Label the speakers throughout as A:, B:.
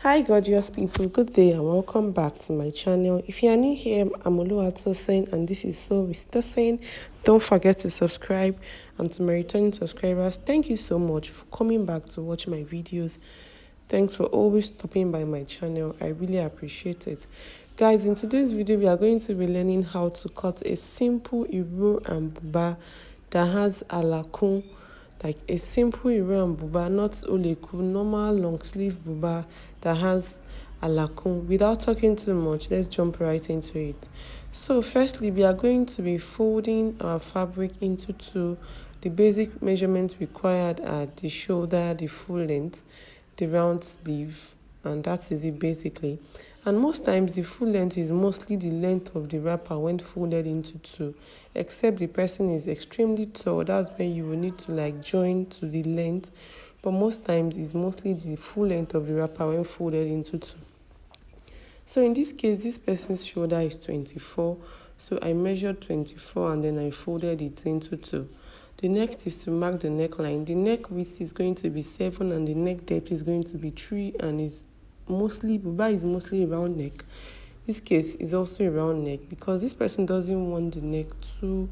A: Hi gorgeous people, good day and welcome back to my channel. If you are new here, I'm Oluwatosin and this is So with Tosin. Don't forget to subscribe, and to my returning subscribers, thank you so much for coming back to watch my videos. Thanks for always stopping by my channel. I really appreciate it. Guys, in today's video we are going to be learning how to cut a simple IRO and BUBA that has alakun, like a simple IRO and BUBA, not oleku, normal long sleeve BUBA that has alakun. Without talking too much, let's jump right into it. So firstly, we are going to be folding our fabric into two. The basic measurements required are the shoulder, the full length, the round sleeve, and that is it basically. And most times the full length is mostly the length of the wrapper when folded into two, except the person is extremely tall. That's when you will need to like join to the length, but most times it's mostly the full length of the wrapper when folded into two. So in this case, this person's shoulder is 24, so I measured 24 and then I folded it into two. The next is to mark the neckline. The neck width is going to be 7 and the neck depth is going to be 3, and is mostly, BUBA is mostly a round neck. This case is also a round neck because this person doesn't want the neck too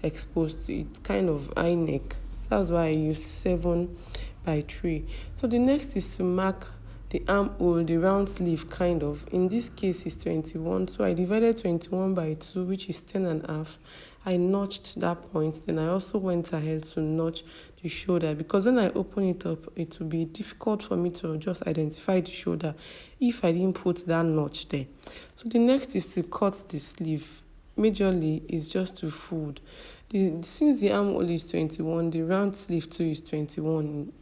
A: exposed to it, kind of high neck. That's why I used 7 by 3. So the next is to mark the armhole, the round sleeve kind of. In this case is 21, so I divided 21 by 2, which is 10.5. I notched that point. Then I also went ahead to notch the shoulder, because when I open it up, it will be difficult for me to just identify the shoulder if I didn't put that notch there. So the next is to cut the sleeve. Majorly is just to fold. Since the armhole is 21, the round sleeve too is 21.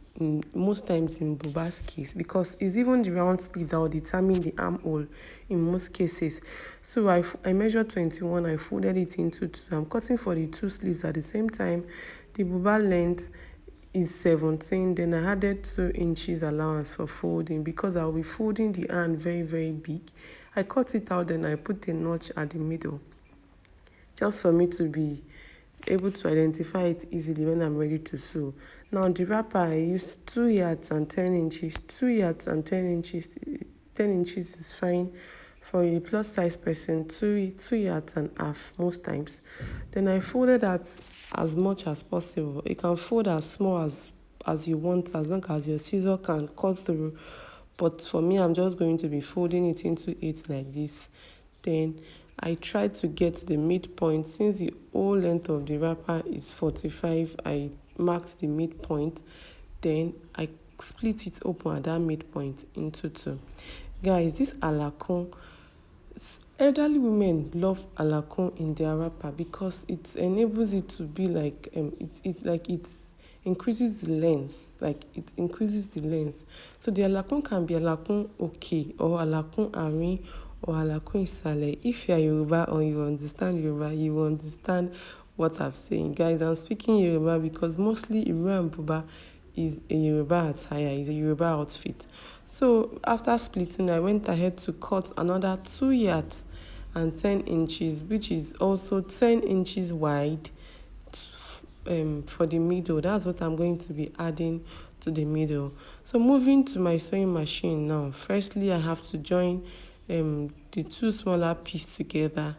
A: Most times in BUBA's case, because it's even the round sleeve that will determine the armhole in most cases. So I measured 21, I folded it into two. I'm cutting for the two sleeves at the same time. The BUBA length is 17, then I added 2 inches allowance for folding because I'll be folding the hand very big. I cut it out, then I put a notch at the middle just for me to be able to identify it easily when I'm ready to sew. Now the wrapper, I used 2 yards and 10 inches. 2 yards and 10 inches. 10 inches is fine for a plus size person. 2 yards and half most times. Then I folded that as much as possible. You can fold as small as you want, as long as your scissor can cut through. But for me, I'm just going to be folding it into 8 like this. Then I tried to get the midpoint. Since the whole length of the wrapper is 45, I marked the midpoint. Then I split it open at that midpoint into 2. Guys, this alakun, elderly women love alakun in their wrapper because it enables it to be like it increases the length, like it increases the length. So the alakun can be alakun okay, or alakun arin, or alakun isale. If you are Yoruba or you understand Yoruba, you will understand what I'm saying. Guys, I'm speaking Yoruba because mostly Iro and BUBA is a Yoruba attire, is a Yoruba outfit. So after splitting, I went ahead to cut another 2 yards and 10 inches, which is also 10 inches wide for the middle. That's what I'm going to be adding to the middle. So moving to my sewing machine now. Firstly, I have to join the two smaller pieces together.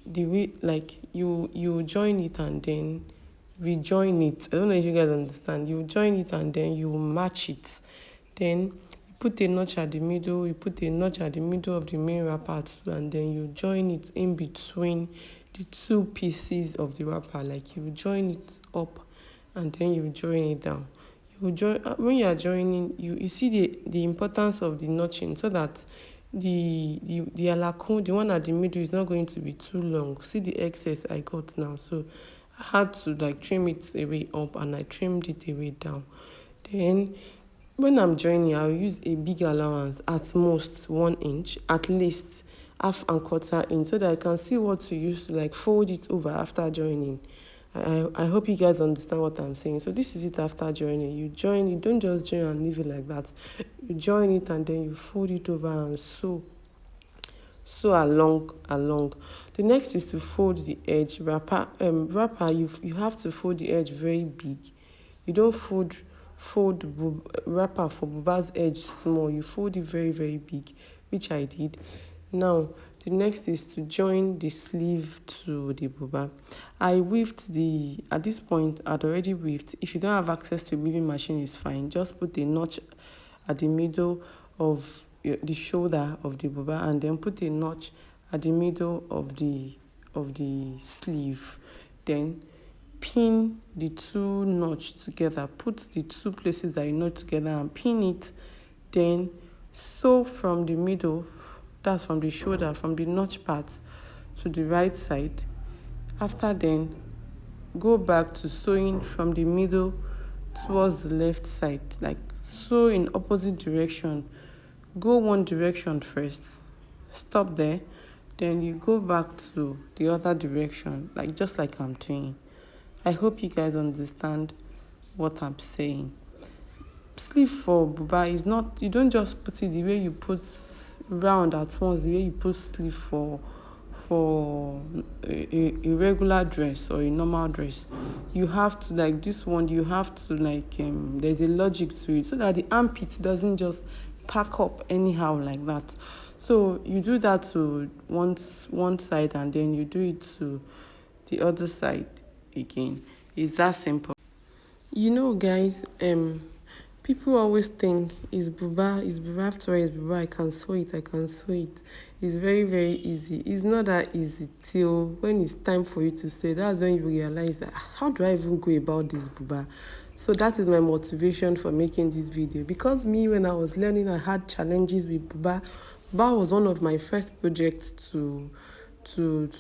A: The way, like, you join it and then rejoin it. I don't know if you guys understand. You join it and then you match it. Then you put a notch at the middle. You put a notch at the middle of the main wrapper too, and then you join it in between the two pieces of the wrapper. Like, you join it up and then you join it down. You join when you are joining. You see the importance of the notching, so that the alakun, the one at the middle, is not going to be too long. See the excess I got now, so I had to like trim it away up, and I trimmed it away down. Then when I'm joining, I'll use a big allowance, at most 1 inch, at least half and quarter inch, so that I can see what to use to like fold it over after joining. I hope you guys understand what I'm saying. So this is it after joining. You join, you don't just join and leave it like that. You join it and then you fold it over and sew along. The next is to fold the edge. Wrapper, you have to fold the edge very big. You don't fold fold the wrapper for buba's edge small. You fold it very, very big, which I did. Now, the next is to join the sleeve to the buba. I weaved at this point, I'd already weaved. If you don't have access to a weaving machine, it's fine. Just put a notch at the middle of the shoulder of the buba, and then put a notch at the middle of the sleeve. Then pin the two notch together. Put the two places that you knot together and pin it. Then sew from the middle, that's from the shoulder, from the notch part to the right side. After then, go back to sewing from the middle towards the left side, like sew in opposite direction. Go one direction first, stop there, then you go back to the other direction, like just like I'm doing. I hope you guys understand what I'm saying. Sleeve for buba is not, you don't just put it the way you put round at once, the way you put sleeve for a regular dress or a normal dress. You have to, like this one, you have to like there's a logic to it, so that the armpit doesn't just pack up anyhow like that. So you do that to one side, and then you do it to the other side again. It's that simple. You know, guys, people always think is buba after all, is buba, I can sew it. It's very, very easy. It's not that easy till when it's time for you to sew it. That's when you realize that how do I even go about this buba? So that is my motivation for making this video, because me, when I was learning, I had challenges with buba. Buba was one of my first projects to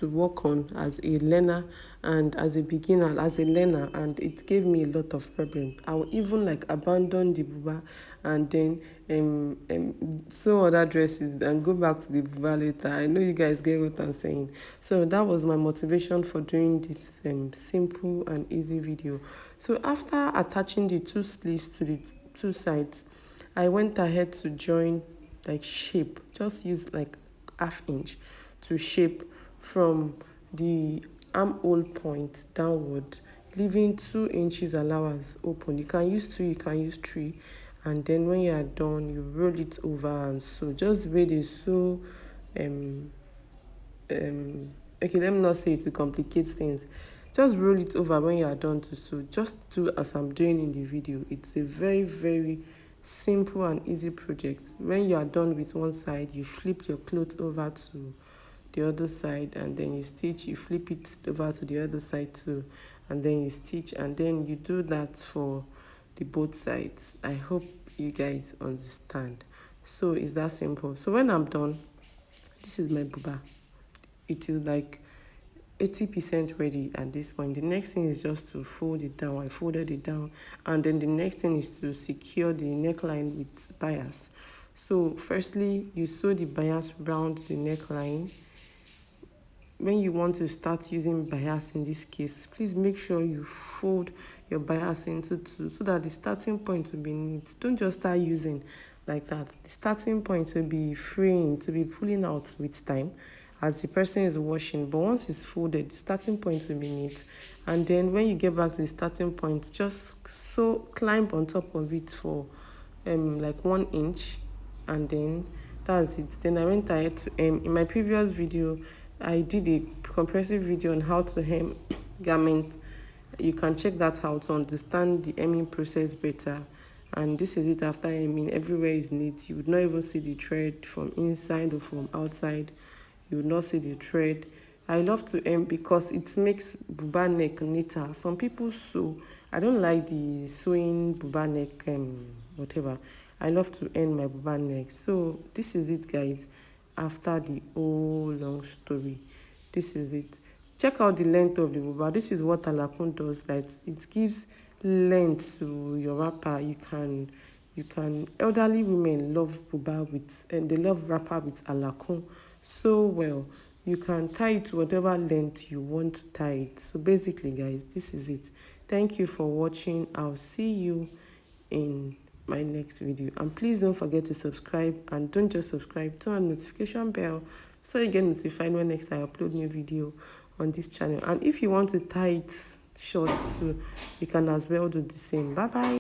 A: work on as a learner and as a beginner, as a learner, and it gave me a lot of problems. I would even like abandon the buba and then sew other dresses and go back to the buba later. I know you guys get what I'm saying. So that was my motivation for doing this simple and easy video. So after attaching the two sleeves to the two sides, I went ahead to join, like shape, just use like ½ inch to shape from the armhole point downward, leaving 2 inches allowance open. You can use 2, you can use 3, and then when you are done, you roll it over and sew. Just the way they sew. Okay, let me not say it to complicate things. Just roll it over when you are done to sew. Just do as I'm doing in the video. It's a very, very simple and easy project. When you are done with one side, you flip your clothes over to the other side, and then you stitch. You flip it over to the other side too, and then you stitch, and then you do that for the both sides. I hope you guys understand. So it's that simple. So when I'm done, this is my buba. It is like 80% ready at this point. The next thing is just to fold it down. I folded it down, and then the next thing is to secure the neckline with bias. So firstly, you sew the bias around the neckline. When you want to start using bias in this case, please make sure you fold your bias into two, so that the starting point will be neat. Don't just start using like that. The starting point will be freeing, to be pulling out with time as the person is washing. But once it's folded, the starting point will be neat. And then when you get back to the starting point, just climb on top of it for like 1 inch, and then that's it. Then I went ahead to hem. In my previous video, I did a comprehensive video on how to hem garment. You can check that out to understand the hemming process better. And this is it after hemming. Everywhere is neat. You would not even see the thread from inside or from outside. You would not see the thread. I love to hem because it makes buba neck neater. Some people sew. I don't like the sewing buba neck whatever. I love to end my buba neck. So this is it, guys. After the whole long story, this is it. Check out the length of the buba. This is what alakun does. Like, it gives length to your wrapper. You can elderly women love buba with, and they love wrapper with alakun so well. You can tie it to whatever length you want to tie it. So basically, guys, this is it. Thank you for watching. I'll see you in my next video, and please don't forget to subscribe, and don't just subscribe, turn on the notification bell so you get notified when next I upload new video on this channel. And if you want to tie it short too, you can as well do the same. Bye bye.